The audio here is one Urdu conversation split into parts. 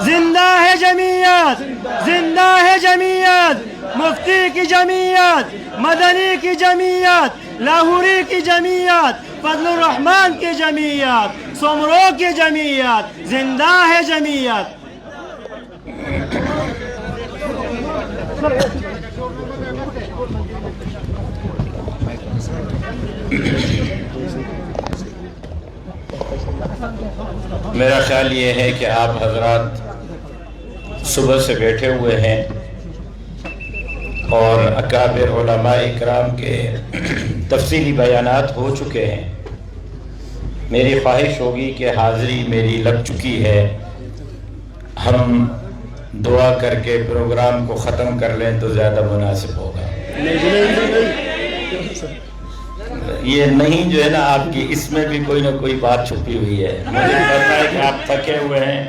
زندہ ہے جمعیت، زندہ ہے جمعیت، مفتی کی جمعیت، مدنی کی جمعیت، لاہوری کی جمعیت، فضل الرحمان کی جمعیت، سومرو کی جمعیت، زندہ ہے جمعیت۔ میرا خیال یہ ہے کہ آپ حضرات صبح سے بیٹھے ہوئے ہیں اور اکابر علماء اکرام کے تفصیلی بیانات ہو چکے ہیں۔ میری خواہش ہوگی کہ حاضری میری لگ چکی ہے، ہم دعا کر کے پروگرام کو ختم کر لیں تو زیادہ مناسب ہوگا۔ یہ نہیں جو ہے نا آپ کی، اس میں بھی کوئی نہ کوئی بات چھپی ہوئی ہے۔ مجھے پتا ہے کہ آپ تھکے ہوئے ہیں،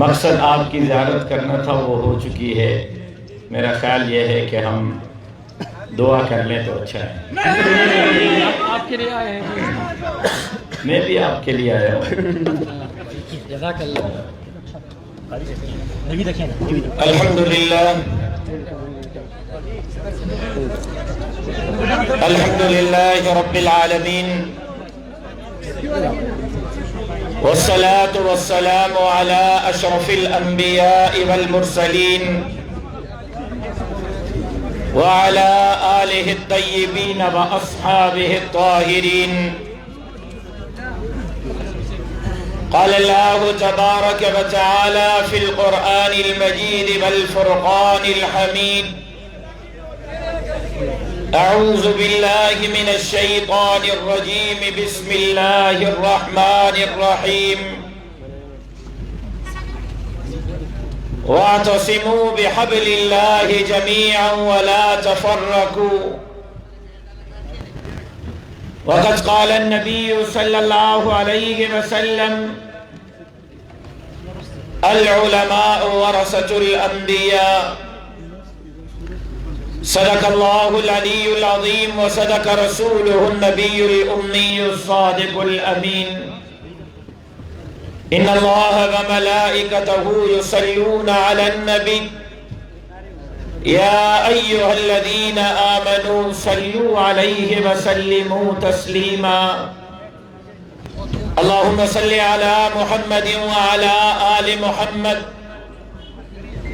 مقصد آپ کی زیارت کرنا تھا وہ ہو چکی ہے۔ میرا خیال یہ ہے کہ ہم دعا کر لیں تو اچھا ہے۔ آپ کے لیے آئے ہیں، میں بھی آپ کے لیے آیا ہوں۔ جزاک اللہ۔ الحمدللہ الحمدللہ رب العالمین، والصلاة والسلام على اشرف الانبیاء والمرسلین وعلى آلہ الطیبین واصحابہ الطاہرین۔ قال اللہ تبارک وتعالی فی القرآن المجید والفرقان الحمید، اعوذ باللہ من الشیطان الرجیم، بسم اللہ الرحمن الرحیم، واعتصموا بحبل اللہ جميعا ولا تفرقوا۔ وقد قال النبي صلى الله عليه وسلم العلماء ورثة الأنبياء، صدق الله العلي العظيم وصدق رسوله النبي الأمي الصادق الأمين، إن الله وملائكته يصلون على النبي يا أيها الذين آمنوا صلوا عليه وسلموا تسليما۔ اللهم صل على محمد وعلى آل محمد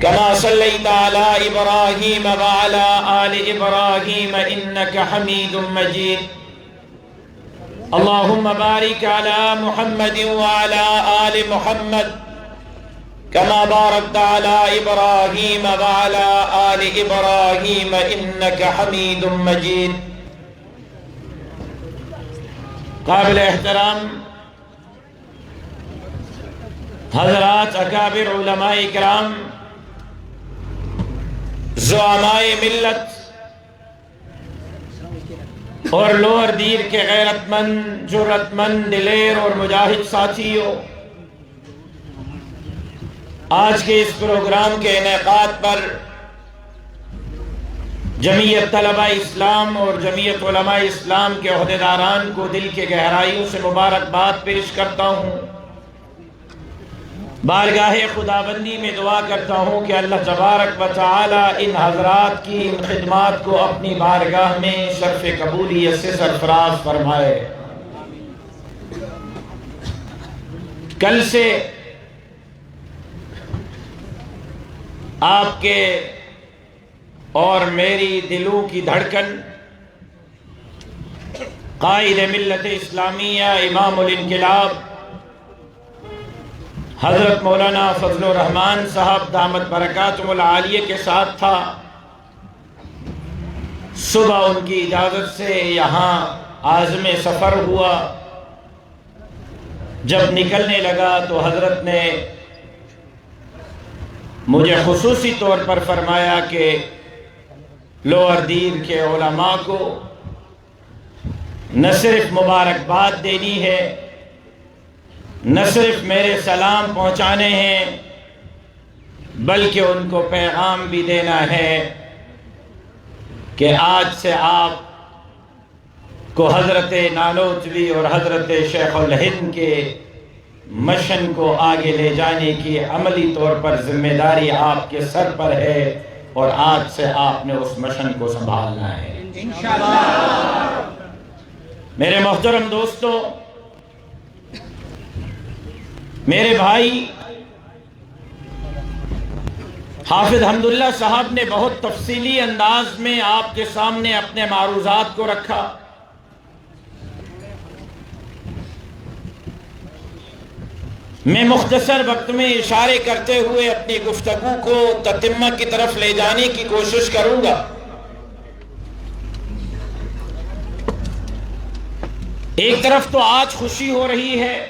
كما صليت على إبراهيم وعلى آل إبراهيم إنك حميد مجيد۔ اللهم بارك على محمد وعلى آل محمد كما باركت على إبراهيم وعلى آل إبراهيم إنك حميد مجيد۔ قابل احترام حضرات، اکابر علماء اکرام، زعماء ملت اور لوور دیر کے غیرت مند، جرأت مند، دلیر اور مجاہد ساتھیوں، آج کے اس پروگرام کے انعقاد پر جمعیت طلبہ اسلام اور جمعیت علماء اسلام کے عہدیداران کو دل کے گہرائیوں سے مبارکباد پیش کرتا ہوں۔ بارگاہ خداوندی میں دعا کرتا ہوں کہ اللہ تبارک و تعالی ان حضرات کی ان خدمات کو اپنی بارگاہ میں شرف قبولیت سے سرفراز فرمائے۔ کل سے آپ کے اور میری دلوں کی دھڑکن قائد ملت اسلامیہ، امام الانقلاب حضرت مولانا فضل الرحمان صاحب دامت برکاتہم العالیہ کے ساتھ تھا۔ صبح ان کی اجازت سے یہاں عازم سفر ہوا۔ جب نکلنے لگا تو حضرت نے مجھے خصوصی طور پر فرمایا کہ لوور دیر کے علماء کو نہ صرف مبارکباد دینی ہے، نہ صرف میرے سلام پہنچانے ہیں، بلکہ ان کو پیغام بھی دینا ہے کہ آج سے آپ کو حضرت نانوتوی اور حضرت شیخ الہند کے مشن کو آگے لے جانے کی عملی طور پر ذمہ داری آپ کے سر پر ہے، اور آج سے آپ نے اس مشن کو سنبھالنا ہے انشاءاللہ۔ میرے محترم دوستو، میرے بھائی حافظ حمداللہ صاحب نے بہت تفصیلی انداز میں آپ کے سامنے اپنے معروضات کو رکھا۔ میں مختصر وقت میں اشارے کرتے ہوئے اپنی گفتگو کو تتمہ کی طرف لے جانے کی کوشش کروں گا۔ ایک طرف تو آج خوشی ہو رہی ہے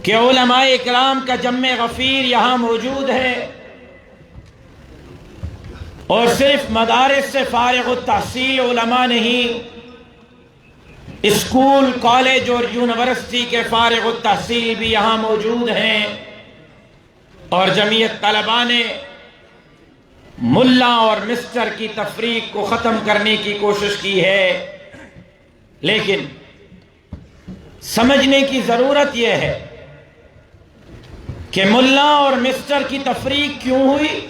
کہ علماء اکرام کا جمع غفیر یہاں موجود ہے، اور صرف مدارس سے فارغ التحصیل علماء نہیں، اسکول، کالج اور یونیورسٹی کے فارغ التحصیل بھی یہاں موجود ہیں، اور جمعیت طلباء نے ملا اور مسٹر کی تفریق کو ختم کرنے کی کوشش کی ہے۔ لیکن سمجھنے کی ضرورت یہ ہے کہ ملا اور مسٹر کی تفریق کیوں ہوئی،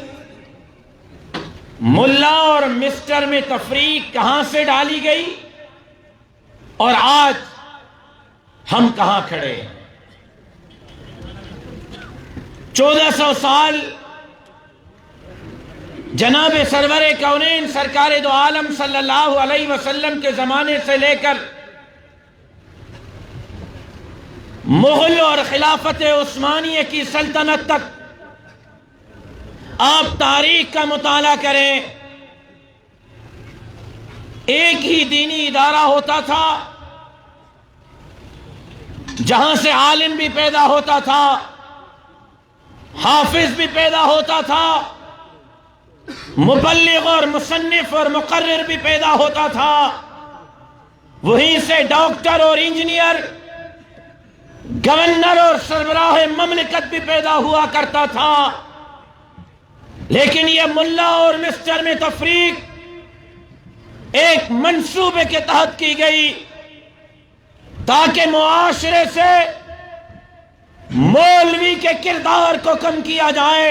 ملا اور مسٹر میں تفریق کہاں سے ڈالی گئی، اور آج ہم کہاں کھڑے ہیں۔ 1400 سال جناب سرور کونین سرکار دو عالم صلی اللہ علیہ وسلم کے زمانے سے لے کر مغل اور خلافت عثمانیہ کی سلطنت تک آپ تاریخ کا مطالعہ کریں، ایک ہی دینی ادارہ ہوتا تھا جہاں سے عالم بھی پیدا ہوتا تھا، حافظ بھی پیدا ہوتا تھا، مبلغ اور مصنف اور مقرر بھی پیدا ہوتا تھا، وہیں سے ڈاکٹر اور انجینئر، گورنر اور سربراہ مملکت بھی پیدا ہوا کرتا تھا۔ لیکن یہ ملا اور مسٹر میں تفریق ایک منصوبے کے تحت کی گئی تاکہ معاشرے سے مولوی کے کردار کو کم کیا جائے،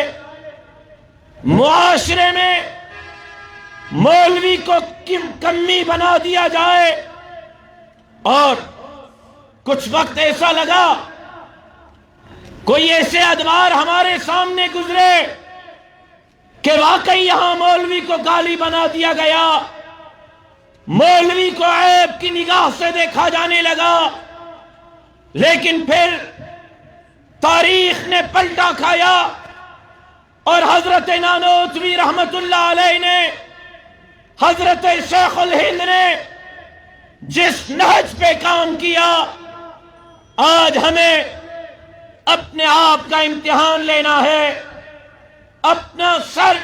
معاشرے میں مولوی کو کمی بنا دیا جائے۔ اور کچھ وقت ایسا لگا کوئی ایسے ادوار ہمارے سامنے گزرے کہ واقعی یہاں مولوی کو گالی بنا دیا گیا، مولوی کو عیب کی نگاہ سے دیکھا جانے لگا۔ لیکن پھر تاریخ نے پلٹا کھایا، اور حضرت نانوتوی رحمت اللہ علیہ نے، حضرت شیخ الہند نے جس نہج پہ کام کیا، آج ہمیں اپنے آپ کا امتحان لینا ہے، اپنا سر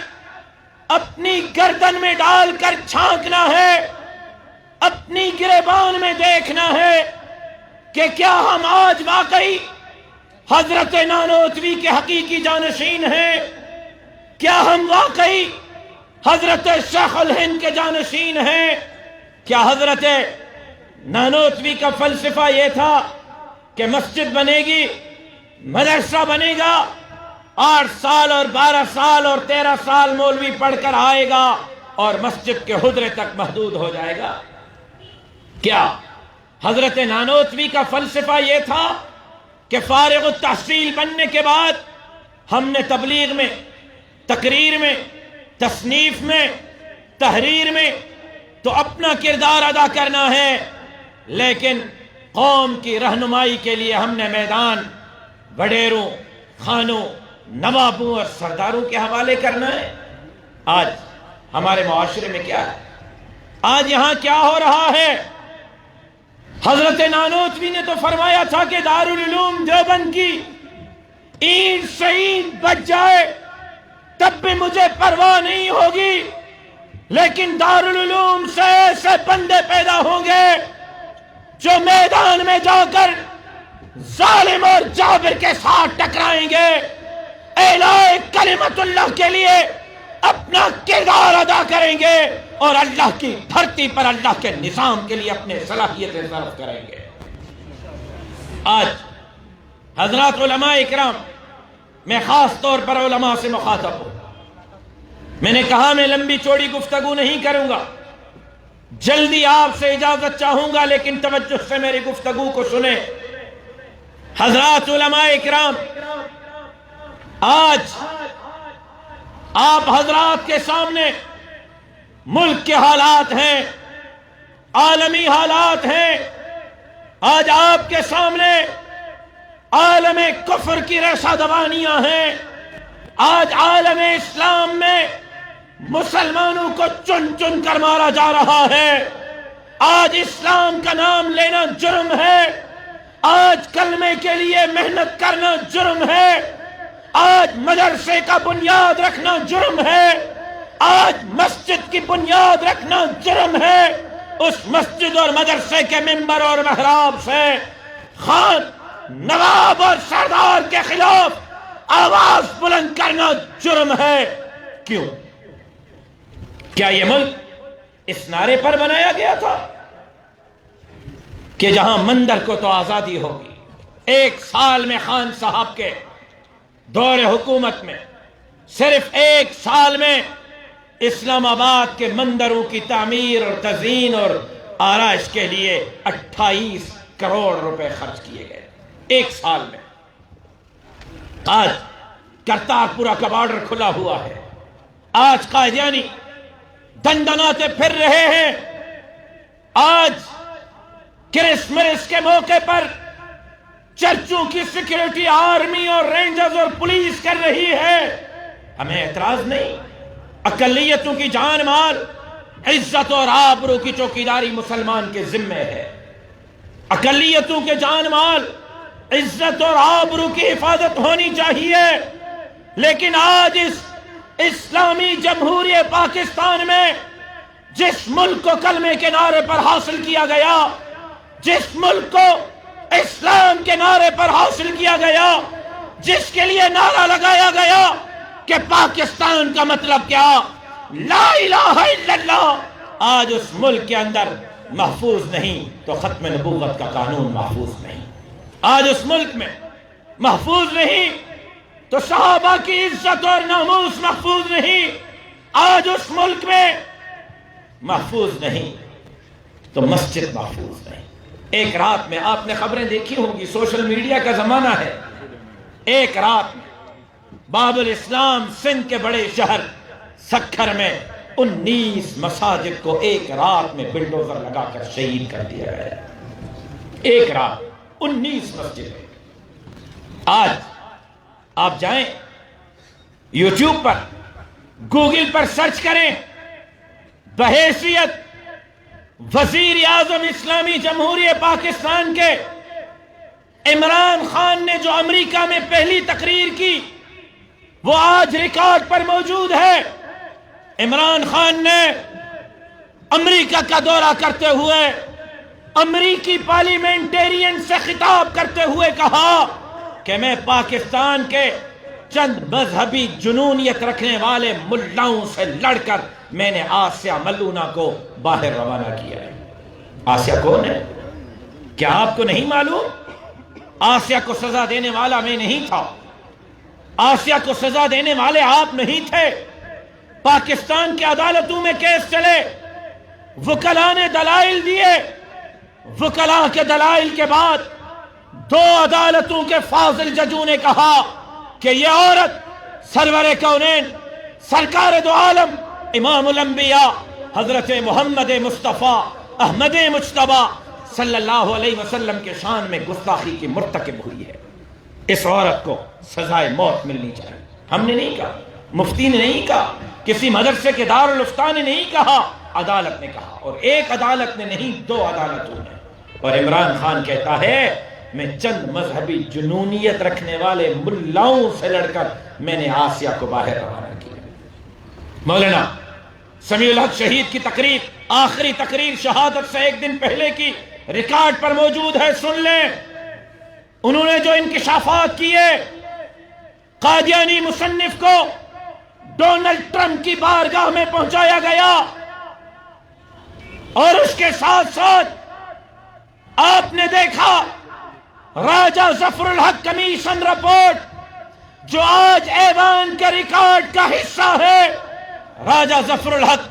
اپنی گردن میں ڈال کر چھانکنا ہے، اپنی گریبان میں دیکھنا ہے کہ کیا ہم آج واقعی حضرت نانوتوی کے حقیقی جانشین ہیں، کیا ہم واقعی حضرت شیخ الہند کے جانشین ہیں۔ کیا حضرت نانوتوی کا فلسفہ یہ تھا کہ مسجد بنے گی، مدرسہ بنے گا، 8 سال اور 12 سال اور 13 سال مولوی پڑھ کر آئے گا اور مسجد کے حجرے تک محدود ہو جائے گا؟ کیا حضرت نانوتوی کا فلسفہ یہ تھا کہ فارغ التحصیل بننے کے بعد ہم نے تبلیغ میں، تقریر میں، تصنیف میں، تحریر میں تو اپنا کردار ادا کرنا ہے، لیکن قوم کی رہنمائی کے لیے ہم نے میدان وڈیروں، خانوں، نوابوں اور سرداروں کے حوالے کرنا ہے؟ آج ہمارے معاشرے میں کیا ہے؟ آج یہاں کیا ہو رہا ہے؟ حضرت نانوتوی نے تو فرمایا تھا کہ دارالعلوم دیوبند کی اینٹ سے اینٹ بچ جائے تب بھی مجھے پرواہ نہیں ہوگی، لیکن دارالعلوم سے ایسے بندے پیدا ہوں گے جو میدان میں جا کر ظالم اور جابر کے ساتھ ٹکرائیں گے، اعلاء کلمت اللہ کے لیے اپنا کردار ادا کریں گے، اور اللہ کی دھرتی پر اللہ کے نظام کے لیے اپنے صلاحیتیں صرف کریں گے۔ آج حضرات علماء اکرام، میں خاص طور پر علماء سے مخاطب ہوں. میں نے کہا میں لمبی چوڑی گفتگو نہیں کروں گا، جلدی آپ سے اجازت چاہوں گا، لیکن توجہ سے میری گفتگو کو سنیں. حضرات علماء اکرام، آج آپ حضرات کے سامنے ملک کے حالات ہیں، عالمی حالات ہیں. آج آپ کے سامنے عالم کفر کی ریشہ دوانیاں ہیں. آج عالم اسلام میں مسلمانوں کو چن چن کر مارا جا رہا ہے. آج اسلام کا نام لینا جرم ہے. آج کلمے کے لیے محنت کرنا جرم ہے. آج مدرسے کا بنیاد رکھنا جرم ہے. آج مسجد کی بنیاد رکھنا جرم ہے. اس مسجد اور مدرسے کے ممبر اور محراب سے خان، نواب اور سردار کے خلاف آواز بلند کرنا جرم ہے. کیوں؟ کیا یہ ملک اس نعرے پر بنایا گیا تھا کہ جہاں مندر کو تو آزادی ہوگی؟ 1 سال میں خان صاحب کے دور حکومت میں، صرف 1 سال میں اسلام آباد کے مندروں کی تعمیر اور تزئین اور آرائش کے لیے 28 کروڑ روپے خرچ کیے گئے 1 سال میں. آج کرتارپورہ کا بارڈر کھلا ہوا ہے. آج قادیانی دندناتے پھر رہے ہیں. آج کرسمس کے موقع پر چرچوں کی سیکیورٹی آرمی اور رینجرز اور پولیس کر رہی ہے. ہمیں اعتراض نہیں. اقلیتوں کی جان مال، عزت اور آبرو کی چوکیداری مسلمان کے ذمہ ہے. اقلیتوں کے جان مال، عزت اور آبرو کی حفاظت ہونی چاہیے. لیکن آج اس اسلامی جمہوریہ پاکستان میں جس ملک کو کلمے کے نعرے پر حاصل کیا گیا، جس ملک کو اسلام کے نعرے پر حاصل کیا گیا، جس کے لیے نعرہ لگایا گیا کہ پاکستان کا مطلب کیا؟ لا الہ الا اللہ، آج اس ملک کے اندر محفوظ نہیں تو ختم نبوت کا قانون محفوظ نہیں. آج اس ملک میں محفوظ نہیں تو صحابہ کی عزت اور ناموس محفوظ نہیں. آج اس ملک میں محفوظ نہیں تو مسجد محفوظ نہیں. ایک رات میں آپ نے خبریں دیکھی ہوں گی، سوشل میڈیا کا زمانہ ہے. ایک رات میں باب الاسلام سندھ کے بڑے شہر سکھر میں 19 مساجد کو ایک رات میں بلڈوزر لگا کر شہید کر دیا گیا. ایک رات 19 مسجدیں. آج آپ جائیں یوٹیوب پر، گوگل پر سرچ کریں، بحیثیت وزیر اعظم اسلامی جمہوریہ پاکستان کے عمران خان نے جو امریکہ میں پہلی تقریر کی وہ آج ریکارڈ پر موجود ہے. عمران خان نے امریکہ کا دورہ کرتے ہوئے امریکی پارلیمنٹرین سے خطاب کرتے ہوئے کہا کہ میں پاکستان کے چند مذہبی جنونیت رکھنے والے ملاؤں سے لڑ کر میں نے آسیہ ملونہ کو باہر روانہ کیا ہے. آسیہ کون ہے؟ کیا آپ کو نہیں معلوم؟ آسیہ کو سزا دینے والا میں نہیں تھا. آسیہ کو سزا دینے والے آپ نہیں تھے. پاکستان کی عدالتوں میں کیس چلے، وکلاء نے دلائل دیے. وکلاء کے دلائل کے بعد 2 عدالتوں کے فاضل ججوں نے کہا کہ یہ عورت سرور کونین، سرکار دو عالم، امام الانبیاء حضرت محمد مصطفیٰ احمد مجتبیٰ صلی اللہ علیہ وسلم کے شان میں گستاخی کی مرتکب ہوئی ہے. اس عورت کو سزائے موت ملنی چاہیے. ہم نے نہیں کہا، مفتی نے نہیں کہا، کسی مدرسے کے دارالفتہ نے نہیں کہا، عدالت نے کہا. اور ایک عدالت نے نہیں، 2 عدالتوں نے. اور عمران خان کہتا ہے میں چند مذہبی جنونیت رکھنے والے ملاؤں سے لڑ کر میں نے آسیہ کو باہر روانہ کیا. مولانا سمیع الحق شہید کی تقریر، آخری تقریر شہادت سے 1 دن پہلے کی، ریکارڈ پر موجود ہے، سن لیں. انہوں نے جو انکشافات کیے، قادیانی مصنف کو ڈونلڈ ٹرمپ کی بارگاہ میں پہنچایا گیا اور اس کے ساتھ ساتھ آپ نے دیکھا راجہ ظفر الحق کمیشن رپورٹ جو آج ایوان کے ریکارڈ کا حصہ ہے، راجہ ظفر الحق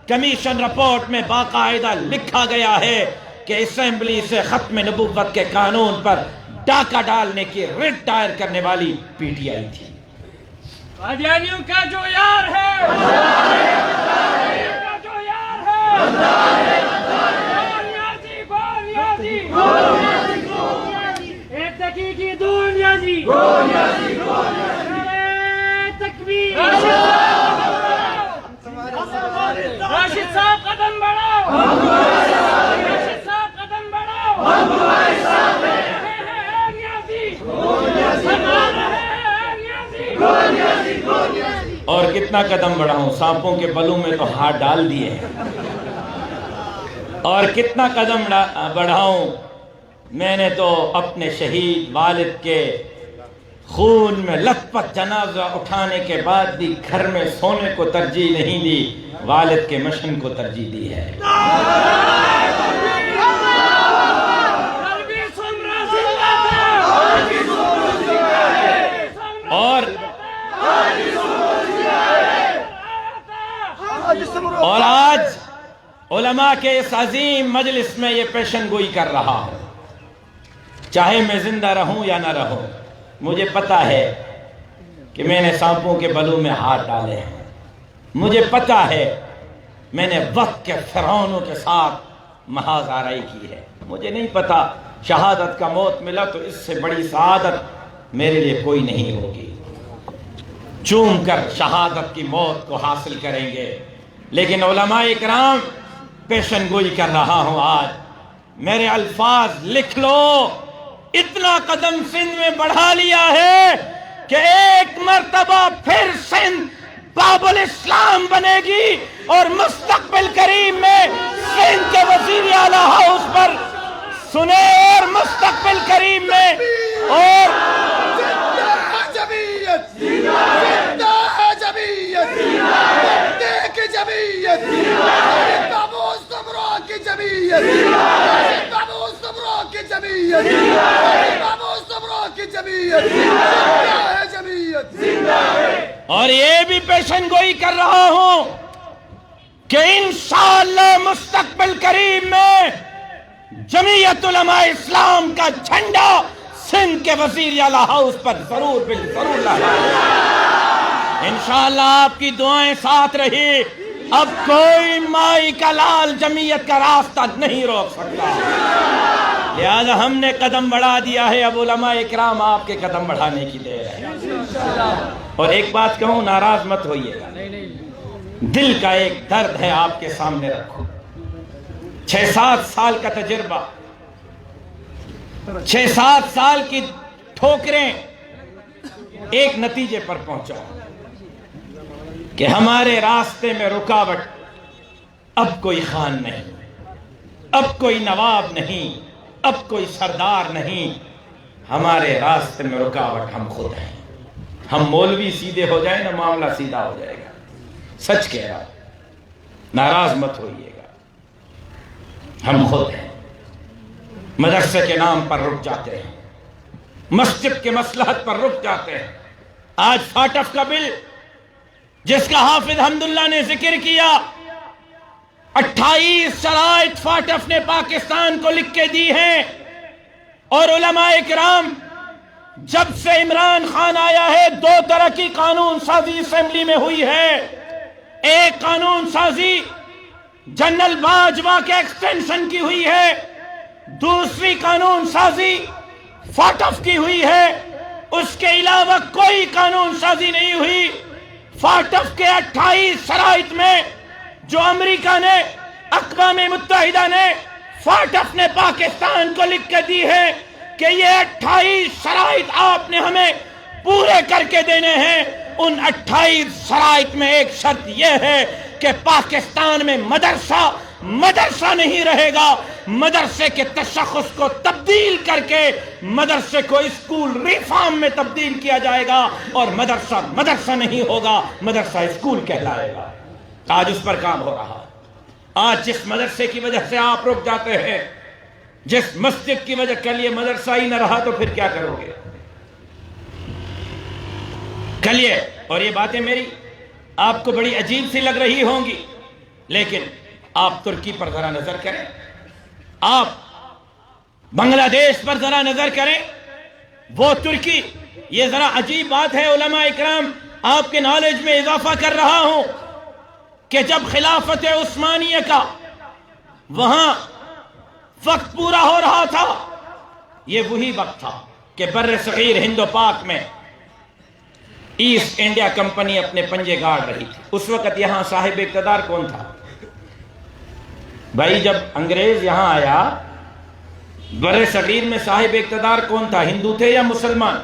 کمیشن رپورٹ میں باقاعدہ لکھا گیا ہے کہ اسمبلی سے ختم نبوت کے قانون پر ڈاکہ ڈالنے کی رٹ دائر کرنے والی پی ٹی آئی تھی۔ قادیانیوں کا جو یار ہے، کا جو یار ہے، ایک دقیقی دنیا جی، تکبیر، راشد صاحب قدم بڑھاؤ، راشد صاحب قدم بڑھاؤ، اور کتنا قدم بڑھاؤں، سانپوں کے بلوں میں تو ہاتھ ڈال دیے ہیں، اور کتنا قدم بڑھاؤں، میں نے تو اپنے شہید والد کے خون میں لت پت جنازہ اٹھانے کے بعد بھی گھر میں سونے کو ترجیح نہیں دی، والد کے مشن کو ترجیح دی ہے۔ اور آج علماء کے اس عظیم مجلس میں یہ پیشن گوئی کر رہا ہوں، چاہے میں زندہ رہوں یا نہ رہوں، مجھے پتا ہے کہ میں نے سانپوں کے بلوں میں ہاتھ ڈالے ہیں، مجھے پتا ہے میں نے وقت کے فرعونوں کے ساتھ محاذ آرائی کی ہے، مجھے نہیں پتا شہادت کا موت ملا تو اس سے بڑی سعادت میرے لیے کوئی نہیں ہوگی، چوم کر شہادت کی موت کو حاصل کریں گے، لیکن علماء اکرام پیشن گوئی کر رہا ہوں آج، میرے الفاظ لکھ لو، اتنا قدم سندھ میں بڑھا لیا ہے کہ ایک مرتبہ پھر سندھ باب الاسلام بنے گی، اور مستقبل قریب میں سندھ کے وزیر اعلیٰ ہاؤس پر سنے، اور مستقبل قریب میں اور اور یہ بھی پیشن گوئی کر رہا ہوں کہ انشاءاللہ مستقبل قریب میں جمعیت علماء اسلام کا جھنڈا سندھ کے وزیر اعلیٰ ہاؤس پر ضرور لگائے، انشاءاللہ آپ کی دعائیں ساتھ رہی، اب کوئی مائی کا لال جمعیت کا راستہ نہیں روک سکتا، لہذا ہم نے قدم بڑھا دیا ہے، اب علماء اکرام آپ کے قدم بڑھانے کی دیر ہے۔ اور ایک بات کہوں، ناراض مت ہوئیے گا، دل کا ایک درد ہے آپ کے سامنے رکھو، 6-7 سال کا تجربہ، 6-7 سال کی ٹھوکریں ایک نتیجے پر پہنچا کہ ہمارے راستے میں رکاوٹ اب کوئی خان نہیں، اب کوئی نواب نہیں، اب کوئی سردار نہیں، ہمارے راستے میں رکاوٹ ہم خود ہیں، ہم مولوی سیدھے ہو جائیں نا معاملہ سیدھا ہو جائے گا، سچ کہہ رہا ہوں، ناراض مت ہوئیے گا، ہم خود ہیں، مدرسے کے نام پر رک جاتے ہیں، مسجد کے مصلحت پر رک جاتے ہیں، آج فاٹف کا بل جس کا حافظ حمداللہ نے ذکر کیا، 28 شرائط فاٹف نے پاکستان کو لکھ کے دی ہیں، اور علماء اکرام جب سے عمران خان آیا ہے 2 طرح کی قانون سازی اسمبلی میں ہوئی ہے، ایک قانون سازی جنرل باجوہ کے ایکسٹینشن کی ہوئی ہے، دوسری قانون سازی فاٹف کی ہوئی ہے، اس کے علاوہ کوئی قانون سازی نہیں ہوئی۔ فاٹف کے 28 شرائط میں جو امریکہ نے، اقوام متحدہ نے، فاٹف نے پاکستان کو لکھ کے دی ہے کہ یہ 28 شرائط آپ نے ہمیں پورے کر کے دینے ہیں، ان 28 شرائط میں ایک شرط یہ ہے کہ پاکستان میں مدرسہ نہیں رہے گا، مدرسے کے تشخص کو تبدیل کر کے مدرسے کو اسکول ریفارم میں تبدیل کیا جائے گا، اور مدرسہ نہیں ہوگا، مدرسہ اسکول کہلائے گا۔ آج اس پر کام ہو رہا ہے۔ آج جس مدرسے کی وجہ سے آپ رک جاتے ہیں، جس مسجد کی وجہ کل یہ مدرسہ ہی نہ رہا تو پھر کیا کرو گے؟ کل یہ، اور یہ باتیں میری آپ کو بڑی عجیب سی لگ رہی ہوں گی، لیکن آپ ترکی پر ذرا نظر کریں، آپ بنگلہ دیش پر ذرا نظر کریں، وہ ترکی، یہ ذرا عجیب بات ہے علماء اکرام، آپ کے نالج میں اضافہ کر رہا ہوں کہ جب خلافت عثمانیہ کا وہاں وقت پورا ہو رہا تھا، یہ وہی وقت تھا کہ بر صغیر ہند و پاک میں ایسٹ انڈیا کمپنی اپنے پنجے گاڑ رہی تھی۔ اس وقت یہاں صاحب اقتدار کون تھا؟ بھائی جب انگریز یہاں آیا، بر صغیر میں صاحب اقتدار کون تھا؟ ہندو تھے یا مسلمان؟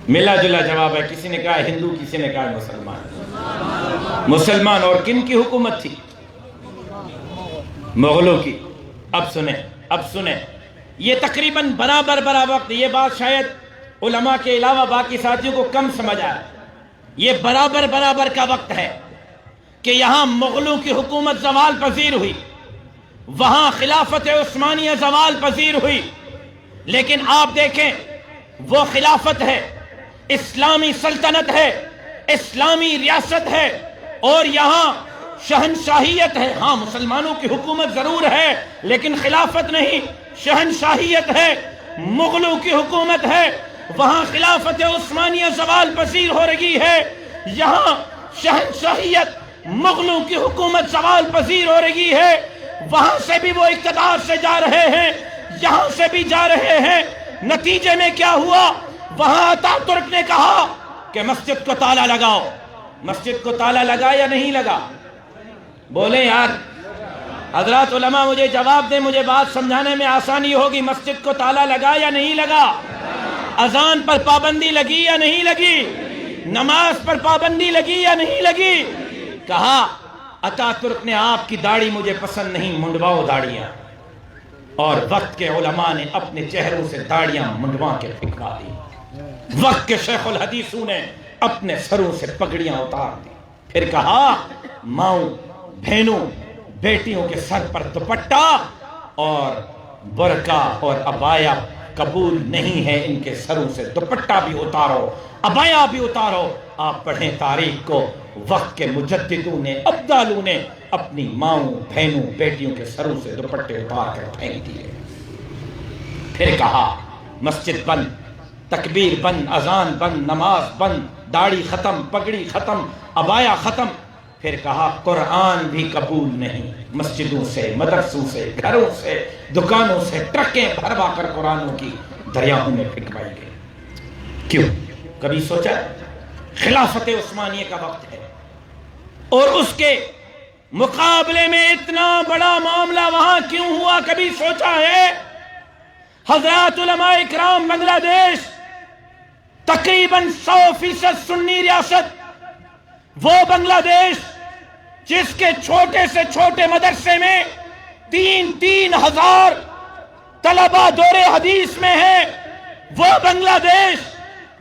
ملا جلا جواب ہے، کسی نے کہا ہندو، کسی نے کہا مسلمان۔ مسلمان، اور کن کی حکومت تھی؟ مغلوں کی۔ اب سنیں، یہ تقریباً برابر وقت، یہ بات شاید علماء کے علاوہ باقی ساتھیوں کو کم سمجھ آئے، یہ برابر کا وقت ہے کہ یہاں مغلوں کی حکومت زوال پذیر ہوئی، وہاں خلافت عثمانیہ زوال پذیر ہوئی، لیکن آپ دیکھیں وہ خلافت ہے، اسلامی سلطنت ہے، اسلامی ریاست ہے، اور یہاں شہنشاہیت ہے۔ ہاں مسلمانوں کی حکومت ضرور ہے لیکن خلافت نہیں، شہنشاہیت ہے، مغلوں کی حکومت ہے، وہاں خلافت عثمانیہ زوال پذیر ہو رہی ہے، یہاں شہنشاہیت مغلوں کی حکومت زوال پذیر ہو رہی ہے، وہاں سے بھی وہ اقتدار سے جا رہے ہیں، یہاں سے بھی جا رہے ہیں۔ نتیجے میں کیا ہوا؟ وہاں اتاترک نے کہا کہ مسجد کو تالا لگاؤ۔ مسجد کو تالا لگا یا نہیں لگا؟ بولیں یار حضرات علماء، مجھے جواب دیں، مجھے بات سمجھانے میں آسانی ہوگی۔ مسجد کو تالا لگا یا نہیں لگا؟ اذان پر پابندی لگی یا نہیں لگی؟ نماز پر پابندی لگی یا نہیں لگی؟ کہا اتاترک نے آپ کی داڑھی مجھے پسند نہیں، منڈواؤ داڑیاں، اور وقت کے علماء نے اپنے چہروں سے داڑیاں منڈوا کے پھینکوا دی، وقت کے شیخ الحدیثوں نے اپنے سروں سے پگڑیاں اتار دی، پھر کہا ماؤں، بہنوں، بیٹیوں کے سر پر دوپٹہ اور برقع اور عبایا قبول نہیں ہے، ان کے سروں سے دوپٹہ بھی اتارو، عبایا بھی اتارو۔ آپ پڑھیں تاریخ کو، وقت کے مجددوں نے، ابدالوں نے اپنی ماؤں، بہنوں، بیٹیوں کے سروں سے دوپٹے اتار کر پھینک دیے۔ پھر کہا مسجد بند، تکبیر بند، اذان بند، نماز بند، داڑھی ختم، پگڑی ختم، عبایا ختم۔ پھر کہا قرآن بھی قبول نہیں، مسجدوں سے، مدرسوں سے، گھروں سے، دکانوں سے ٹرکیں بھروا کر قرآنوں کی دریاؤں میں پھینکوائی گئی۔ کیوں؟ کبھی سوچا؟ خلافت عثمانیہ کا وقت ہے اور اس کے مقابلے میں اتنا بڑا معاملہ وہاں کیوں ہوا؟ کبھی سوچا ہے؟ حضرات علماء اکرام، بنگلہ دیش تقریباً 100% سنی ریاست، وہ بنگلہ دیش جس کے چھوٹے سے چھوٹے مدرسے میں 3,000 طلبہ دور حدیث میں ہیں، وہ بنگلہ دیش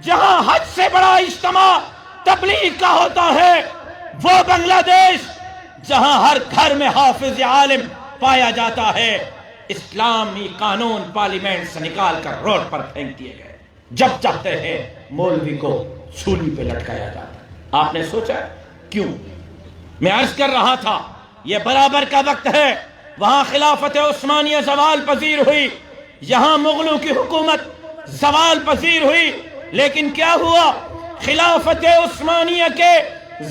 جہاں حج سے بڑا اجتماع تبلیغ کا ہوتا ہے، وہ بنگلہ دیش جہاں ہر گھر میں حافظ عالم پایا جاتا ہے، اسلامی قانون پارلیمنٹ سے نکال کر روڈ پر پھینک دیے گئے، جب چاہتے ہیں مولوی کو سولی پہ لٹکایا جاتا ہے۔ آپ نے سوچا کیوں؟ میں عرض کر رہا تھا یہ برابر کا وقت ہے، وہاں خلافت عثمانیہ زوال پذیر ہوئی، یہاں مغلوں کی حکومت زوال پذیر ہوئی، لیکن کیا ہوا؟ خلافت عثمانیہ کے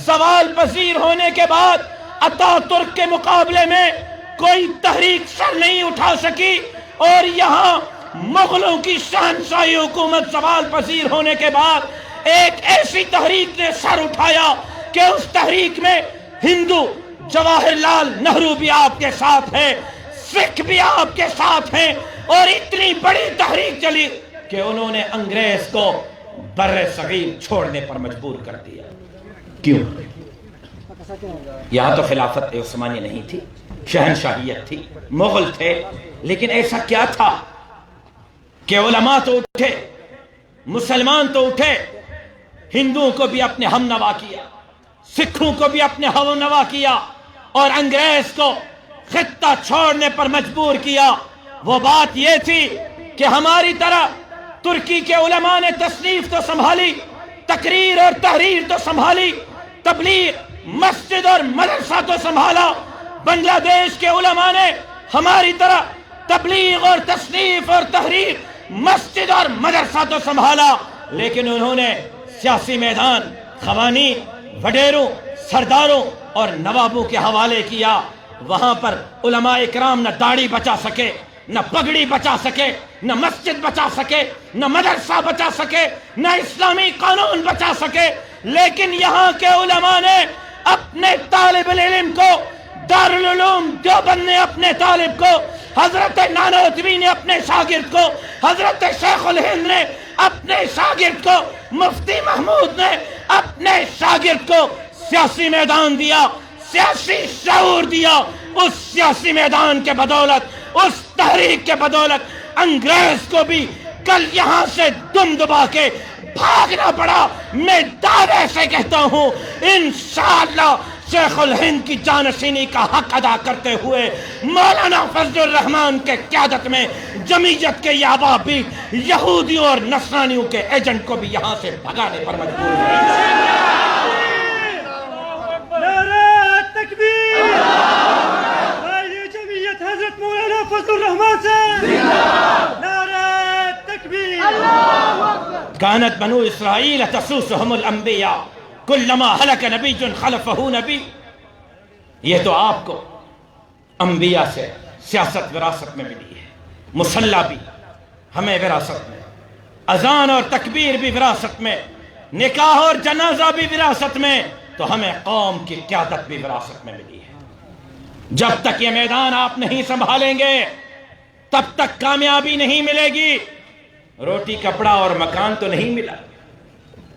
زوال پذیر ہونے کے بعد اتاترک کے مقابلے میں کوئی تحریک سر نہیں اٹھا سکی، اور یہاں مغلوں کی شہنشاہی حکومت زوال پذیر ہونے کے بعد ایک ایسی تحریک نے سر اٹھایا کہ اس تحریک میں ہندو جواہر لال نہرو بھی آپ کے ساتھ ہیں، سکھ بھی آپ کے ساتھ ہیں، اور اتنی بڑی تحریک چلی کہ انہوں نے انگریز کو بر صغیر چھوڑنے پر مجبور کر دیا۔ کیوں؟ یہاں تو خلافت عثمانیہ نہیں تھی، شہنشاہیت تھی، مغل تھے، لیکن ایسا کیا تھا کہ علماء تو اٹھے، مسلمان تو اٹھے، ہندوؤں کو بھی اپنے ہم نوا کیا، سکھوں کو بھی اپنے ہم نوا کیا، اور انگریز کو خطہ چھوڑنے پر مجبور کیا، وہ بات یہ تھی کہ ہماری طرح ترکی کے علماء نے تصنیف تو سنبھالی، تقریر اور تحریر تو سنبھالی، تبلیغ، مسجد اور مدرسہ تو سنبھالا، بنگلہ دیش کے علماء نے ہماری طرح تبلیغ اور تصنیف اور تحریر، مسجد اور مدرسہ تو سنبھالا، لیکن انہوں نے سیاسی میدان خوانین، وڈیروں، سرداروں اور نوابوں کے حوالے کیا۔ وہاں پر علماء اکرام نہ داڑھی بچا سکے، نہ پگڑی بچا سکے، نہ مسجد بچا سکے، نہ مدرسہ بچا سکے، نہ اسلامی قانون بچا سکے، لیکن یہاں کے علماء نے اپنے طالب العلم کو، دارالعلوم دیوبند نے اپنے طالب کو، حضرت نانوتوی نے اپنے شاگرد کو، حضرت شیخ الہند نے اپنے شاگرد کو، مفتی محمود نے اپنے شاگرد کو سیاسی میدان دیا، سیاسی شعور دیا۔ اس سیاسی میدان کے بدولت، اس تحریک کے بدولت انگریز کو بھی کل یہاں سے دم دبا کے بھاگنا پڑا۔ میں دعوے سے کہتا ہوں انشاءاللہ شیخ الہند کی جانشینی کا حق ادا کرتے ہوئے مولانا فضل الرحمان کے قیادت میں جمعیت کے یہ عوابی یہودیوں اور نصرانیوں کے ایجنٹ کو بھی یہاں سے بھگانے پر مجبور ہوئے۔ نعرہ تکبیر! قائد جمعیت حضرت مولانا فضل الرحمان سے نعرہ تکبیر! كانت بنو اسرائیل تسوسهم الانبیاء کلما ہلک نبی خلفہ نبی۔ یہ تو آپ کو انبیاء سے سیاست وراثت میں ملی ہے، مسلح بھی ہمیں وراثت میں، اذان اور تکبیر بھی وراثت میں، نکاح اور جنازہ بھی وراثت میں، تو ہمیں قوم کی قیادت بھی وراثت میں ملی ہے۔ جب تک یہ میدان آپ نہیں سنبھالیں گے تب تک کامیابی نہیں ملے گی۔ روٹی کپڑا اور مکان تو نہیں ملا،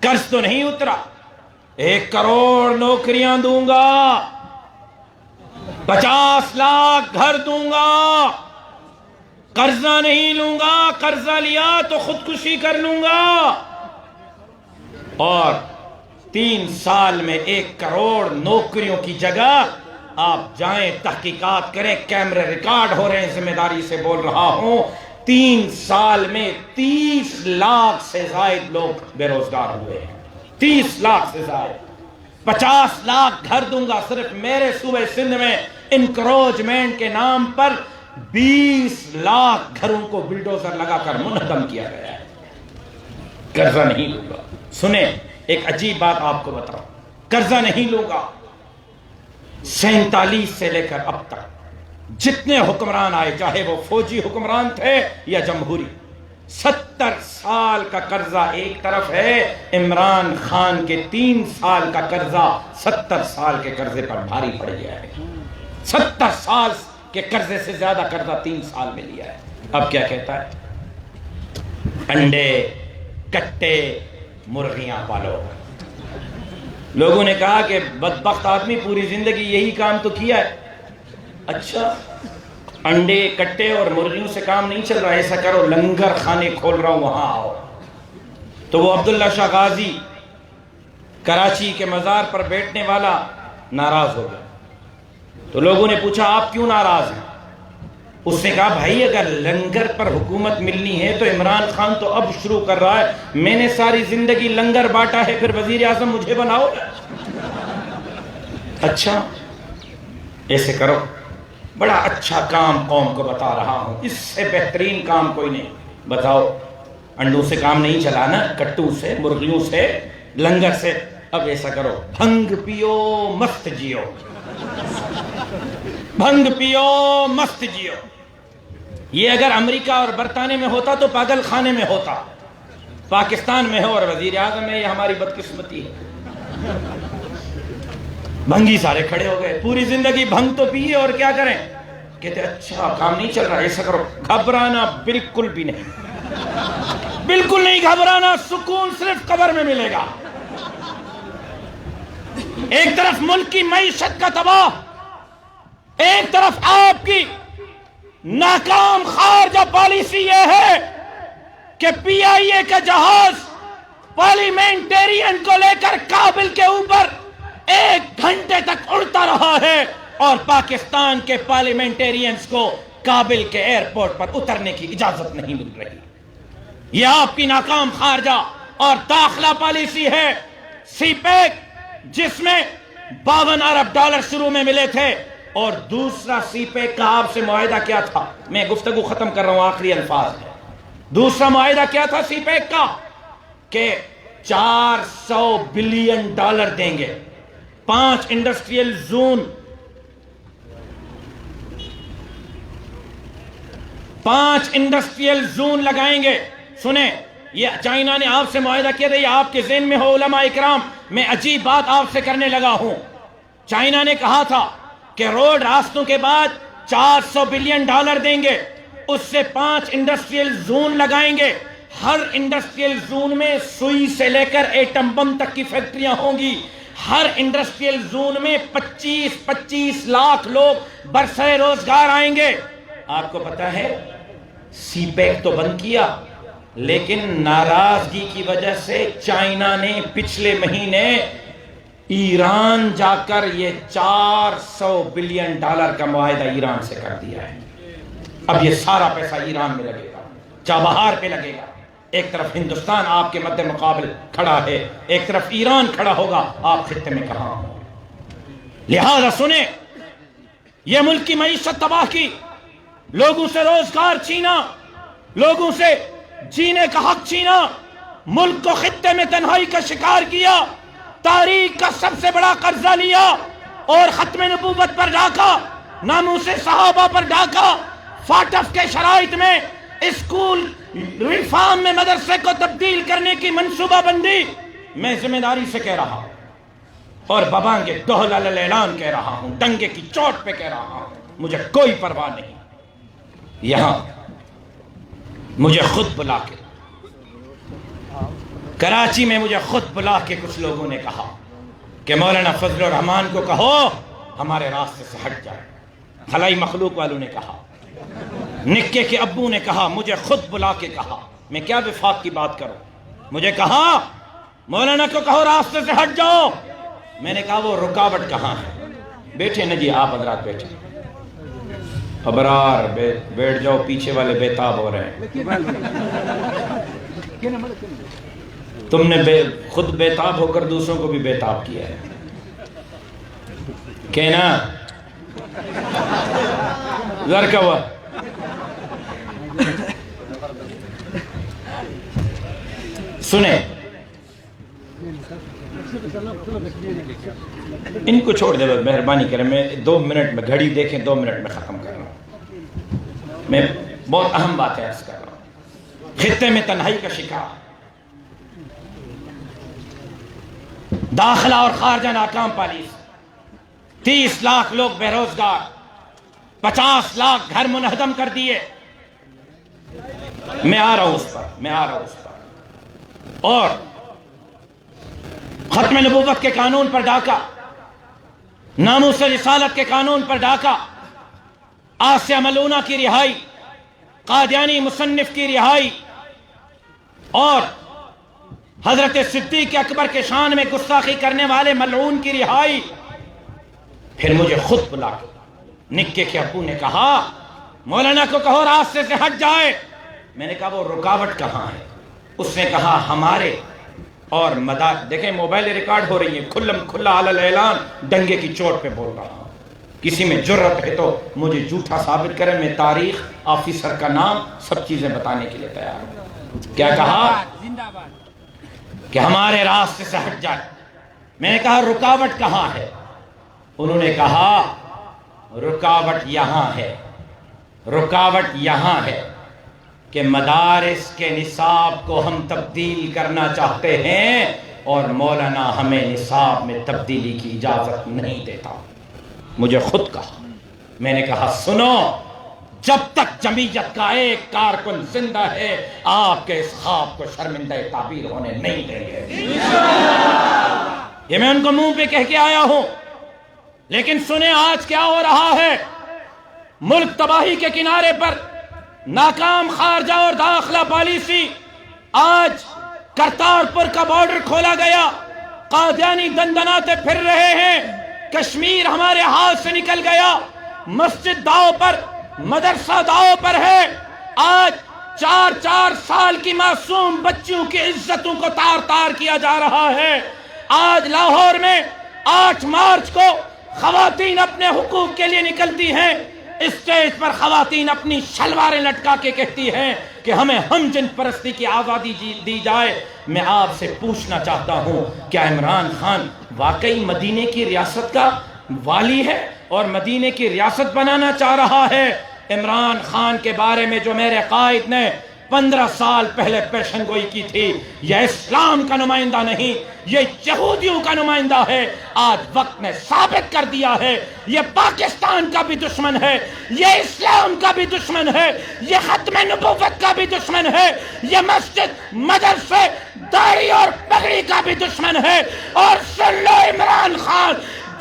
قرض تو نہیں اترا، 1 کروڑ نوکریاں دوں گا، 50 لاکھ گھر دوں گا، قرضہ نہیں لوں گا، قرضہ لیا تو خودکشی کر لوں گا، اور 3 سال میں 1 کروڑ نوکریوں کی جگہ آپ جائیں تحقیقات کریں، کیمرے ریکارڈ ہو رہے ہیں، ذمہ داری سے بول رہا ہوں، 3 سال میں 30 لاکھ سے زائد لوگ بے روزگار ہوئے ہیں، 30 لاکھ سے زائد۔ 50 لاکھ گھر دوں گا، صرف میرے صوبہ سندھ میں انکروچمنٹ کے نام پر 20 لاکھ گھروں کو بلڈوزر لگا کر منہدم کیا گیا ہے۔ قرضہ نہیں لوں گا۔ سنیں ایک عجیب بات آپ کو بتاؤں، قرضہ نہیں لوں گا۔ 47 سے لے کر اب تک جتنے حکمران آئے، چاہے وہ فوجی حکمران تھے یا جمہوری، 70 سال کا قرضہ ایک طرف ہے، عمران خان کے 3 سال کا قرضہ 70 سال کے قرضے پر بھاری پڑ گیا ہے۔ 70 سال کے قرضے سے زیادہ قرضہ 3 سال میں لیا ہے۔ اب کیا کہتا ہے؟ انڈے، کٹے، مرغیاں پالو۔ لوگوں نے کہا کہ بدبخت آدمی پوری زندگی یہی کام تو کیا ہے۔ اچھا، انڈے، کٹے اور مرغیوں سے کام نہیں چل رہا، ایسا کرو لنگر خانے کھول رہا ہوں، وہاں آؤ۔ تو وہ عبداللہ شاہ غازی کراچی کے مزار پر بیٹھنے والا ناراض ہو گیا۔ تو لوگوں نے پوچھا آپ کیوں ناراض ہیں؟ اس نے کہا بھائی اگر لنگر پر حکومت ملنی ہے تو عمران خان تو اب شروع کر رہا ہے، میں نے ساری زندگی لنگر بانٹا ہے، پھر وزیر اعظم مجھے بناؤ۔ اچھا ایسے کرو، بڑا اچھا کام قوم کو بتا رہا ہوں، اس سے بہترین کام کوئی نہیں، بتاؤ۔ انڈوں سے کام نہیں چلانا، کٹوں سے، مرغیوں سے، لنگر سے۔ اب ایسا کرو، بھنگ پیو مست جیو، بھنگ پیو مست جیو۔ یہ اگر امریکہ اور برطانیہ میں ہوتا تو پاگل خانے میں ہوتا، پاکستان میں ہو اور وزیر اعظم میں، یہ ہماری بدقسمتی ہے۔ بھنگی سارے کھڑے ہو گئے، پوری زندگی بھنگ تو پیے اور کیا کریں؟ کہتے اچھا کام نہیں چل رہا، ایسا کرو، گھبرانا بالکل بھی نہیں، بالکل نہیں گھبرانا، سکون صرف قبر میں ملے گا۔ ایک طرف ملک کی معیشت کا تباہ، ایک طرف آپ کی ناکام خارجہ پالیسی یہ ہے کہ پی آئی اے کا جہاز پارلیمنٹیرین کو لے کر کابل کے اوپر 1 گھنٹے تک اڑتا رہا ہے اور پاکستان کے پارلیمنٹیرینز کو کابل کے ایئرپورٹ پر اترنے کی اجازت نہیں مل رہی. یہ آپ کی ناکام خارجہ اور داخلہ پالیسی ہے. سی پیک جس میں 52 ارب ڈالر شروع میں ملے تھے، اور دوسرا سی پیک کا آپ سے معاہدہ کیا تھا؟ میں گفتگو ختم کر رہا ہوں، آخری الفاظ ہے. دوسرا معاہدہ کیا تھا سی پیک کا؟ کہ 400 بلین ڈالر دیں گے، 5 انڈسٹریل زون، 5 انڈسٹریل زون لگائیں گے. سنیں، یہ چائنا نے آپ سے معاہدہ کیا تھا، یہ آپ کے ذہن میں ہو علماء اکرام. میں عجیب بات آپ سے کرنے لگا ہوں. چائنا نے کہا تھا کہ روڈ راستوں کے بعد 400 بلین ڈالر دیں گے، اس سے 5 انڈسٹریل زون لگائیں گے. ہر انڈسٹریل زون میں سوئی سے لے کر ایٹم بم تک کی فیکٹریاں ہوں گی. ہر انڈسٹریل زون میں 25 لاکھ لوگ برسر روزگار آئیں گے. آپ کو پتا ہے سی پیک تو بند کیا، لیکن ناراضگی کی وجہ سے چائنا نے پچھلے مہینے ایران جا کر یہ 400 بلین ڈالر کا معاہدہ ایران سے کر دیا ہے. اب یہ سارا پیسہ ایران میں لگے گا، چابہار پہ لگے گا. ایک طرف ہندوستان آپ کے مد مقابل کھڑا ہے، ایک طرف ایران کھڑا ہوگا. آپ خطے میں کہاں ہوں؟ لہذا سنیں، یہ ملک کی معیشت تباہ کی، لوگوں سے روزگار چھینا، لوگوں سے جینے کا حق چھینا، ملک کو خطے میں تنہائی کا شکار کیا، تاریخ کا سب سے بڑا قرضہ لیا، اور ختم نبوت پر ڈاکا، ناموس صحابہ پر ڈاکا. فاٹف کے شرائط میں اسکول ریفارم میں مدرسے کو تبدیل کرنے کی منصوبہ بندی میں ذمہ داری سے کہہ رہا ہوں، اور ببانگے دوہل اعلان کہہ رہا ہوں، ڈنگے کی چوٹ پہ کہہ رہا ہوں. مجھے کوئی پرواہ نہیں. یہاں مجھے خود بلا کے، کراچی میں مجھے خود بلا کے کچھ لوگوں نے کہا کہ مولانا فضل الرحمان کو کہو ہمارے راستے سے ہٹ جائے. خلائی مخلوق والوں نے کہا، نکے کے ابو نے کہا، مجھے خود بلا کے کہا. میں کیا وفاق کی بات کروں؟ مجھے کہا مولانا کو کہو راستے سے ہٹ جاؤ. میں نے کہا وہ رکاوٹ کہاں ہے؟ بیٹھے نا جی، آپ حضرات بیٹھے، ابرار بیٹھ جاؤ، پیچھے والے بےتاب ہو رہے ہیں. تم نے خود بےتاب ہو کر دوسروں کو بھی بےتاب کیا ہے. کہنا ذر کا ہوا. سنیں، ان کو چھوڑ دے، مہربانی کریں. میں 2 منٹ میں گھڑی دیکھیں، 2 منٹ میں ختم کر رہا ہوں. میں بہت اہم بات ہے عرض کر رہا ہوں. خطے میں تنہائی کا شکار، داخلہ اور خارجہ ناکام پالیسی، 30 لاکھ لوگ بے روزگار، 50 لاکھ گھر منہدم کر دیے. میں آ رہا ہوں اس پر. اور ختم نبوت کے قانون پر ڈاکہ، ناموس رسالت کے قانون پر ڈاکہ، آسیہ ملونہ کی رہائی، قادیانی مصنف کی رہائی، اور حضرت صدیق اکبر کے شان میں گستاخی کرنے والے ملعون کی رہائی. پھر مجھے خود بلا کے نکے کے ابو نے کہا مولانا کو کہو راستے سے ہٹ جائے. میں نے کہا وہ رکاوٹ کہاں ہے؟ اس نے کہا ہمارے اور مدار. دیکھیں موبائل ریکارڈ ہو رہی ہے، کھلم کھلا علی الاعلان ڈنگے کی چوٹ پہ بول رہا ہوں. کسی میں جرت ہے تو مجھے جھوٹا ثابت کرے. میں تاریخ، آفیسر کا نام، سب چیزیں بتانے کے لیے تیار ہوں. کیا کہا؟ کہ ہمارے راستے سے ہٹ جائے. میں نے کہا رکاوٹ کہاں ہے؟ انہوں نے کہا رکاوٹ یہاں ہے، رکاوٹ یہاں ہے کہ مدارس کے نصاب کو ہم تبدیل کرنا چاہتے ہیں اور مولانا ہمیں نصاب میں تبدیلی کی اجازت نہیں دیتا. مجھے خود کہا. میں نے کہا سنو، جب تک جمعیت کا ایک کارکن زندہ ہے آپ کے اس خواب کو شرمندہ تعبیر ہونے نہیں دیں گے. یہ میں ان کو منہ پہ کہہ کے آیا ہوں. لیکن سنیں آج کیا ہو رہا ہے. ملک تباہی کے کنارے پر، ناکام خارجہ اور داخلہ پالیسی. آج کرتارپور کا بارڈر کھولا گیا، قادیانی دندناتے پھر رہے ہیں. کشمیر ہمارے ہاتھ سے نکل گیا، مسجد داؤ پر، مدرسہ داؤ پر ہے۔ آج 4 سال کی معصوم بچیوں کی عزتوں کو تار تار کیا جا رہا ہے۔ آج لاہور میں 8 مارچ کو خواتین اپنے حقوق کے لیے نکلتی ہیں، اسٹیج پر خواتین اپنی شلواریں لٹکا کے کہتی ہیں کہ ہمیں ہم جن پرستی کی آزادی دی جائے۔ میں آپ سے پوچھنا چاہتا ہوں، کیا عمران خان واقعی مدینے کی ریاست کا والی ہے اور مدینے کی ریاست بنانا چاہ رہا ہے؟ عمران خان کے بارے میں جو میرے قائد نے 15 سال پہلے پیشن گوئی کی تھی، یہ اسلام کا نمائندہ نہیں، یہ یہودیوں کا نمائندہ ہے۔ آج وقت نے ثابت کر دیا ہے، یہ پاکستان کا بھی دشمن ہے، یہ اسلام کا بھی دشمن ہے، یہ ختم نبوت کا بھی دشمن ہے، یہ مسجد، مدرسے، داڑھی اور پگڑی کا بھی دشمن ہے۔ اور سن لو عمران خان،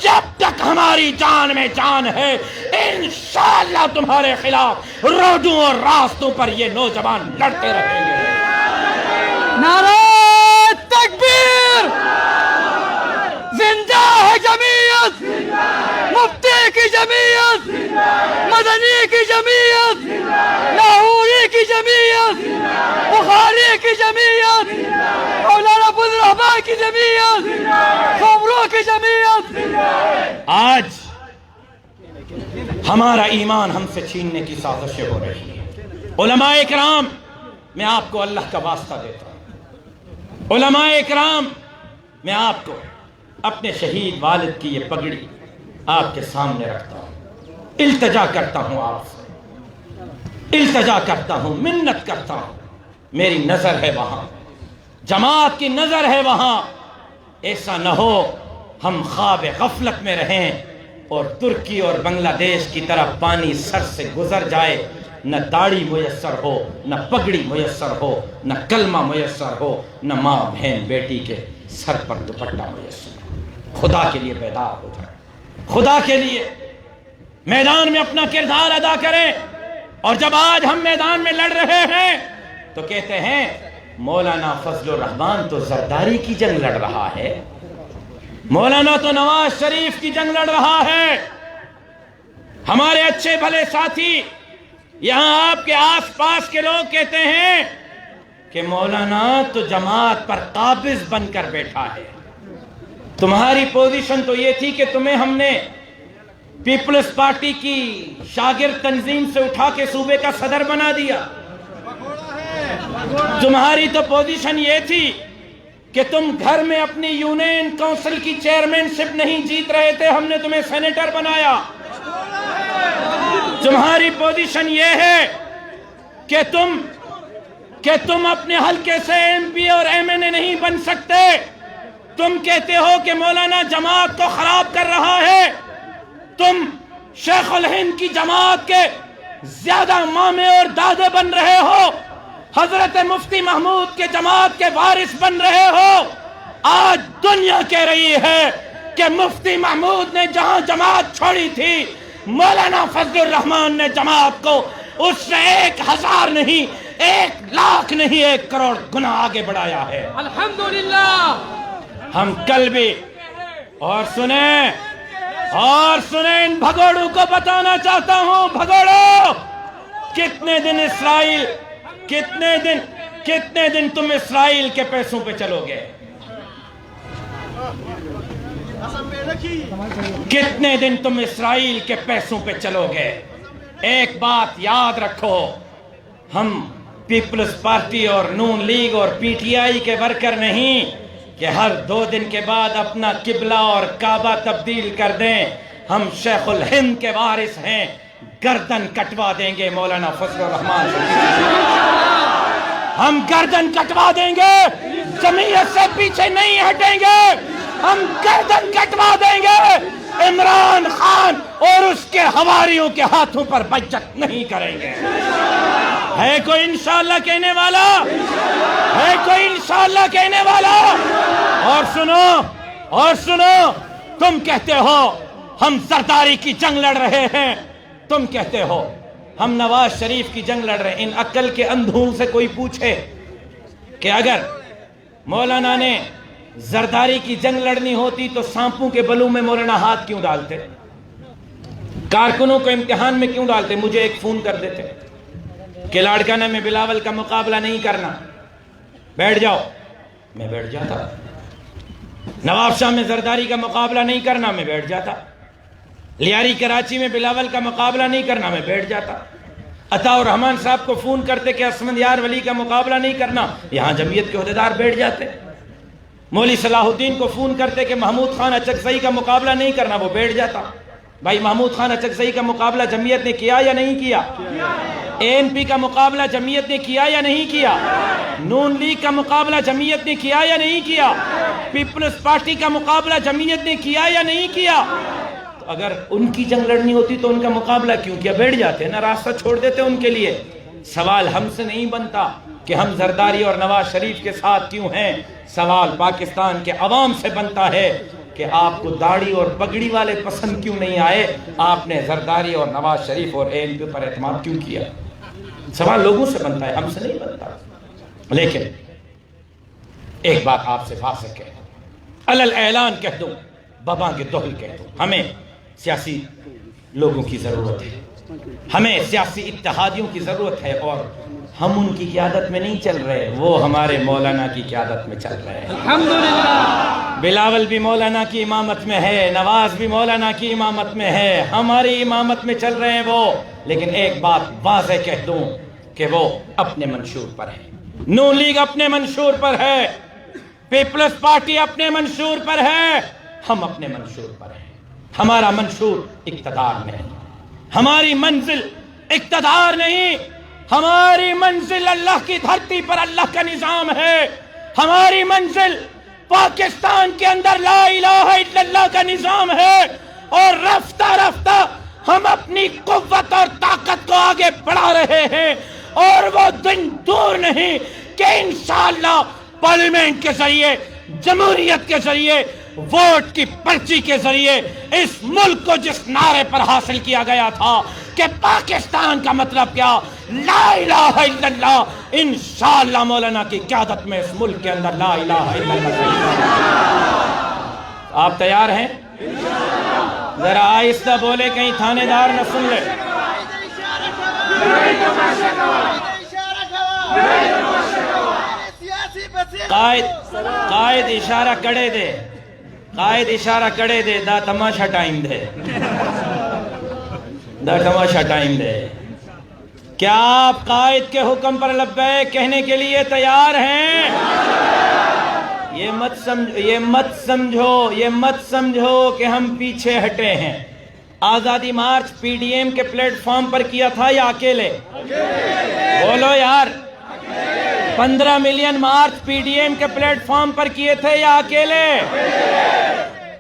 جب تک ہماری جان میں جان ہے، انشاءاللہ تمہارے خلاف روڈوں اور راستوں پر یہ نوجوان لڑتے رہیں گے۔ نعرہ تکبیر! زندہ ہے جمعیت، مفتی کی جمعیت، مدنی کی جمعیت، لاہوری کی جمعیت، بخاری کی جمعیت، مولانا عبدالرحمان کی جمعیت، خبروں کی جمعیت۔ آج ہمارا ایمان ہم سے چھیننے کی سازشیں ہو رہی ہیں۔ علماء اکرام، میں آپ کو اللہ کا واسطہ دیتا ہوں، علماء اکرام، میں آپ کو اپنے شہید والد کی یہ پگڑی آپ کے سامنے رکھتا ہوں، التجا کرتا ہوں، آپ سے التجا کرتا ہوں، منت کرتا ہوں، میری نظر ہے وہاں، جماعت کی نظر ہے وہاں۔ ایسا نہ ہو ہم خواب غفلت میں رہیں اور ترکی اور بنگلہ دیش کی طرف پانی سر سے گزر جائے، نہ داڑھی میسر ہو، نہ پگڑی میسر ہو، نہ کلمہ میسر ہو، نہ ماں بہن بیٹی کے سر پر دوپٹہ میسر ہو۔ خدا کے لیے بیدار ہو جائیں، خدا کے لیے میدان میں اپنا کردار ادا کریں۔ اور جب آج ہم میدان میں لڑ رہے ہیں تو کہتے ہیں مولانا فضل الرحمان تو زرداری کی جنگ لڑ رہا ہے، مولانا تو نواز شریف کی جنگ لڑ رہا ہے۔ ہمارے اچھے بھلے ساتھی یہاں آپ کے آس پاس کے لوگ کہتے ہیں کہ مولانا تو جماعت پر قابض بن کر بیٹھا ہے۔ تمہاری پوزیشن تو یہ تھی کہ تمہیں ہم نے پیپلز پارٹی کی شاگرد تنظیم سے اٹھا کے صوبے کا صدر بنا دیا۔ تمہاری تو پوزیشن یہ تھی کہ تم گھر میں اپنی یونین کونسل کی چیئرمین شپ نہیں جیت رہے تھے، ہم نے تمہیں سینیٹر بنایا۔ تمہاری پوزیشن یہ ہے کہ تم اپنے حلقے سے ایم پی اور ایم این اے نہیں بن سکتے۔ تم کہتے ہو کہ مولانا جماعت کو خراب کر رہا ہے، تم شیخ الہند کی جماعت کے زیادہ مامے اور دادے بن رہے ہو، حضرت مفتی محمود کے جماعت کے وارث بن رہے ہو۔ آج دنیا کہہ رہی ہے کہ مفتی محمود نے جہاں جماعت چھوڑی تھی، مولانا فضل الرحمان نے جماعت کو اس سے 1000 نہیں، 1,00,000 نہیں، 1 کروڑ گنا آگے بڑھایا ہے۔ الحمدللہ۔ ہم کل بھی اور سنیں ان بھگوڑوں کو بتانا چاہتا ہوں، بھگوڑو، کتنے دن تم اسرائیل کے پیسوں پہ چلو گے؟ کتنے دن تم اسرائیل کے پیسوں پہ چلو گے؟ ایک بات یاد رکھو، ہم پیپلز پارٹی اور نون لیگ اور پی ٹی آئی کے ورکر نہیں کہ ہر 2 دن کے بعد اپنا قبلہ اور کعبہ تبدیل کر دیں۔ ہم شیخ الہند کے وارث ہیں، گردن کٹوا دیں گے مولانا فضل الرحمان، ہم گردن کٹوا دیں گے، جمعیت سے پیچھے نہیں ہٹیں گے، ہم گردن کٹوا دیں گے۔ عمران خان اور اس کے حواریوں کے ہاتھوں پر بیعت نہیں کریں گے۔ ہے کوئی انشاءاللہ کہنے والا؟ ہے کوئی انشاءاللہ کہنے والا؟ اور سنو، تم کہتے ہو ہم زرداری کی جنگ لڑ رہے ہیں، تم کہتے ہو ہم نواز شریف کی جنگ لڑ رہے ہیں۔ ان عقل کے اندھوں سے کوئی پوچھے کہ اگر مولانا نے زرداری کی جنگ لڑنی ہوتی تو سانپوں کے بلوں میں مولانا ہاتھ کیوں ڈالتے؟ کارکنوں کو امتحان میں کیوں ڈالتے؟ مجھے ایک فون کر دیتے کہ لاڑکانہ میں بلاول کا مقابلہ نہیں کرنا، بیٹھ جاؤ، میں بیٹھ جاتا۔ نواب شاہ میں زرداری کا مقابلہ نہیں کرنا، میں بیٹھ جاتا۔ لیاری کراچی میں بلاول کا مقابلہ نہیں کرنا، میں بیٹھ جاتا۔ عطا الرحمان صاحب کو فون کرتے کہ اسفندیار ولی کا مقابلہ نہیں کرنا، یہاں جمعیت کے عہدیدار بیٹھ جاتے۔ مولوی صلاح الدین کو فون کرتے کہ محمود خان اچکزئی کا مقابلہ نہیں کرنا، وہ بیٹھ جاتا۔ بھائی محمود خان اچکزئی کا مقابلہ جمعیت نے کیا یا نہیں کیا؟ ANP کا مقابلہ جمعیت نے کیا یا نہیں کیا؟ نون لیگ کا مقابلہ جمعیت نے کیا یا نہیں کیا؟ پیپلز پارٹی کا مقابلہ جمعیت نے کیا یا نہیں کیا؟ تو اگر ان کی جنگ لڑنی ہوتی تو ان کا مقابلہ کیوں کیا؟ بیٹھ جاتے نا، راستہ چھوڑ دیتے ان کے لیے۔ سوال ہم سے نہیں بنتا کہ ہم زرداری اور نواز شریف کے ساتھ کیوں ہیں، سوال پاکستان کے عوام سے بنتا ہے کہ آپ کو داڑھی اور پگڑی والے پسند کیوں نہیں آئے، آپ نے زرداری اور نواز شریف اور ANP پر اعتماد کیوں کیا؟ سوال لوگوں سے بنتا ہے، ہم سے نہیں بنتا۔ لیکن ایک بات آپ سے واضح کہہ دوں، علل اعلان کہہ دوں، بابا کے دوہل کہہ دوں، ہمیں سیاسی لوگوں کی ضرورت ہے، ہمیں سیاسی اتحادیوں کی ضرورت ہے، اور ہم ان کی قیادت میں نہیں چل رہے، وہ ہمارے مولانا کی قیادت میں چل رہے ہیں۔ الحمدللہ بلاول بھی مولانا کی امامت میں ہے، نواز بھی مولانا کی امامت میں ہے، ہماری امامت میں چل رہے ہیں وہ۔ لیکن ایک بات واضح کہہ دوں کہ وہ اپنے منشور پر ہے، نون لیگ اپنے منشور پر ہے، پیپلز پارٹی اپنے منشور پر ہے، ہم اپنے منشور پر ہیں۔ ہمارا منشور اقتدار نہیں، ہماری منزل اقتدار نہیں، ہماری منزل اللہ کی دھرتی پر اللہ کا نظام ہے، ہماری منزل پاکستان کے اندر لا الہ الا اللہ کا نظام ہے، اور رفتہ رفتہ ہم اپنی قوت اور طاقت کو آگے بڑھا رہے ہیں، اور وہ دن دور نہیں کہ انشاءاللہ پارلیمنٹ کے ذریعے، جمہوریت کے ذریعے، ووٹ کی پرچی کے ذریعے اس ملک کو جس نعرے پر حاصل کیا گیا تھا کہ پاکستان کا مطلب کیا، لا الہ الا اللہ، انشاءاللہ مولانا کی قیادت میں اس ملک کے اندر لا الہ الا اللہ۔ آپ تیار ہیں؟ ذرا آہستہ بولے، کہیں تھانے دار نہ سن لے۔ قائد اشارہ کڑے دے، قائد اشارہ کڑے دے، دا تماشا ٹائم دے، دا تماشا ٹائم دے۔ کیا آپ قائد کے حکم پر لبیک کہنے کے لیے تیار ہیں؟ یہ مت سمجھو کہ ہم پیچھے ہٹے ہیں۔ آزادی مارچ PDM کے پلیٹ فارم پر کیا تھا یا اکیلے؟ بولو یار، 15 ملین مارچ PDM کے پلیٹ فارم پر کیے تھے یا اکیلے؟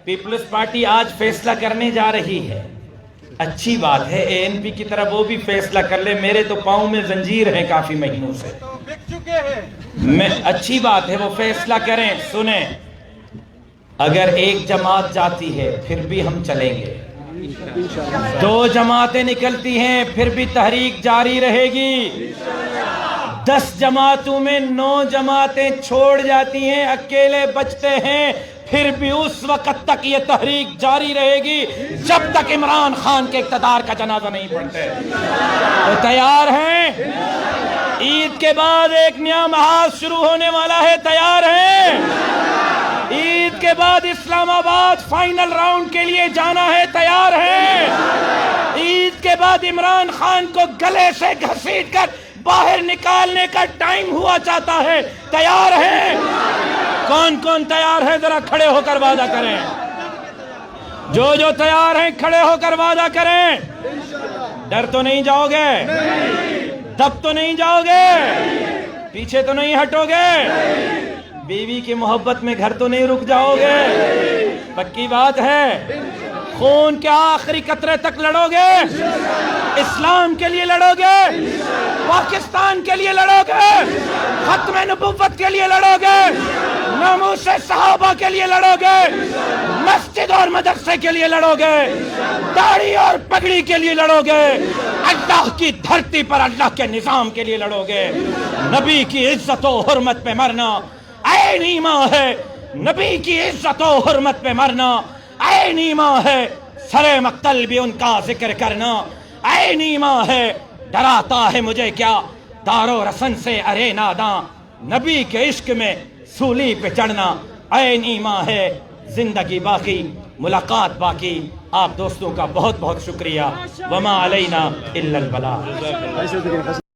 پیپلز پارٹی آج فیصلہ کرنے جا رہی ہے، اچھی بات ہے، ANP کی طرف وہ بھی فیصلہ کر لے، میرے تو پاؤں میں زنجیر ہیں کافی مہینوں سے، اچھی بات ہے وہ فیصلہ کریں۔ سنیں، اگر ایک جماعت جاتی ہے پھر بھی ہم چلیں گے، 2 جماعتیں نکلتی ہیں پھر بھی تحریک جاری رہے گی، 10 جماعتوں میں 9 جماعتیں چھوڑ جاتی ہیں، اکیلے بچتے ہیں، پھر بھی اس وقت تک یہ تحریک جاری رہے گی جب تک عمران خان کے اقتدار کا جنازہ نہیں پڑھتے۔ تو تیار ہیں؟ عید کے بعد ایک نیا محاذ شروع ہونے والا ہے، تیار ہیں؟ عید کے بعد اسلام آباد فائنل راؤنڈ کے لیے جانا ہے، تیار ہیں؟ عید کے بعد عمران خان کو گلے سے گھسیٹ کر باہر نکالنے کا ٹائم ہوا چاہتا ہے، تیار ہیں؟ کون کون تیار ہے؟ ذرا کھڑے ہو کر وعدہ کریں، جو تیار ہیں کھڑے ہو کر وعدہ کریں۔ ڈر تو نہیں جاؤ گے؟ دب تو نہیں جاؤ گے؟ پیچھے تو نہیں ہٹو گے؟ بیوی کی محبت میں گھر تو نہیں رک جاؤ گے؟ پکی بات ہے؟ خون کے آخری قطرے تک لڑو گے؟ اسلام کے لیے لڑو گے؟ پاکستان کے لیے لڑو گے؟ ختم نبوت کے لیے لڑو گے؟ ناموس صحابہ کے لیے لڑو گے؟ مسجد اور مدرسے کے لیے لڑو گے؟ داڑھی اور پگڑی کے لیے لڑو گے؟ اللہ کی دھرتی پر اللہ کے نظام کے لیے لڑو گے؟ نبی کی عزت و حرمت پہ مرنا عین ایمان ہے، نبی کی عزت و حرمت پہ مرنا عین ایمان ہے، سر مقتل بھی ان کا ذکر کرنا عین ایمان ہے۔ ڈراتا ہے مجھے کیا دار و رسن سے ارے ناداں، نبی کے عشق میں سولی پہ چڑھنا عین ایمان ہے۔ زندگی باقی، ملاقات باقی۔ آپ دوستوں کا بہت بہت شکریہ۔ وما علینا الا البلاغ۔